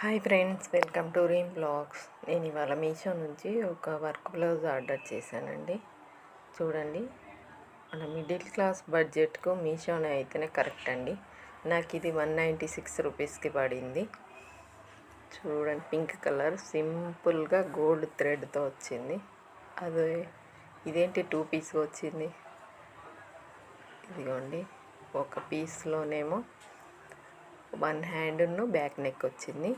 Hi friends, welcome to Reem blogs. నేను ఇవాళ మీషో నుంచి ఒక వర్క్ బ్లౌజ్ ఆర్డర్ చేశానండి. చూడండి, మన మిడిల్ క్లాస్ బడ్జెట్కు మీషోనే అయితేనే కరెక్ట్ అండి. నాకు ఇది 196 రూపీస్కి పడింది. చూడండి, పింక్ కలర్ సింపుల్గా గోల్డ్ థ్రెడ్తో వచ్చింది. ఇదేంటి 2 పీస్ వచ్చింది. ఇదిగోండి, ఒక పీస్లోనేమో 1 హ్యాండ్ను బ్యాక్ నెక్ వచ్చింది,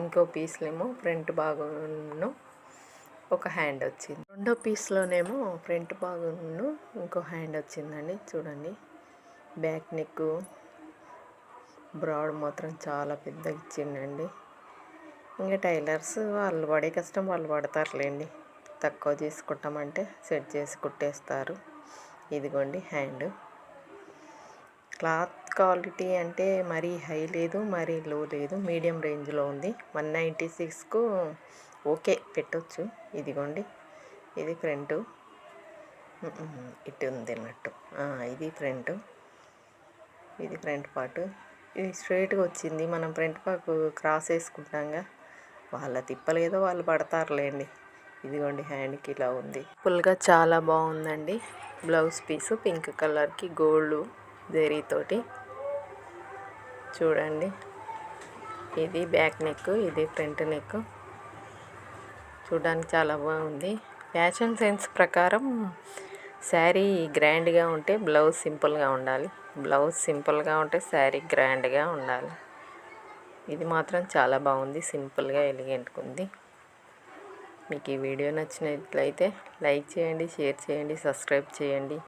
ఇంకో పీస్లేమో ఫ్రంట్ భాగంను ఒక హ్యాండ్ వచ్చింది. రెండో పీస్లోనేమో ఫ్రంట్ భాగంను ఇంకో హ్యాండ్ వచ్చిందండి. చూడండి, బ్యాక్ నెక్ బ్రాడ్ మాత్రం చాలా పెద్దగా ఇచ్చిండండి. ఇంకా టైలర్స్ వాళ్ళు పడే కష్టం వాళ్ళు పడతారులేండి. తక్కువ చేసుకుంటామంటే సెట్ చేసి కుట్టేస్తారు. ఇదిగోండి హ్యాండ్. క్లాత్ క్వాలిటీ అంటే మరీ హై లేదు, మరీ లో లేదు, మీడియం రేంజ్లో ఉంది. 196కు ఓకే, పెట్టొచ్చు. ఇదిగోండి, ఇది ఫ్రంట్, ఇటు ఉంది అన్నట్టు. ఇది ఫ్రంట్, ఇది ఫ్రంట్ పార్ట్. ఇది స్ట్రైట్గా వచ్చింది. మనం ఫ్రంట్ పార్ట్ క్రాస్ వేసుకుంటాంగా, వాళ్ళ తిప్పలేదో వాళ్ళు పడతారులేండి. ఇదిగోండి, హ్యాండ్కి ఇలా ఉంది. ఫుల్గా చాలా బాగుందండి. బ్లౌజ్ పీసు పింక్ కలర్కి గోల్డ్ జరీతోటి. చూడండి, ఇది బ్యాక్ నెక్, ఇది ఫ్రంట్ నెక్. చూడడానికి చాలా బాగుంది. ఫ్యాషన్ సెన్స్ ప్రకారం శారీ గ్రాండ్గా ఉంటే బ్లౌజ్ సింపుల్గా ఉండాలి, బ్లౌజ్ సింపుల్గా ఉంటే శారీ గ్రాండ్గా ఉండాలి. ఇది మాత్రం చాలా బాగుంది, సింపుల్గా ఎలిగెంట్గా ఉంది. మీకు ఈ వీడియో నచ్చినట్లయితే లైక్ చేయండి, షేర్ చేయండి, సబ్స్క్రైబ్ చేయండి.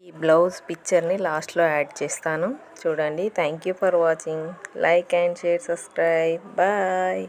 ఈ బ్లౌజ్ పిక్చర్ని లాస్ట్లో యాడ్ చేస్తాను, చూడండి. Thank you for watching. Like and share, subscribe. Bye.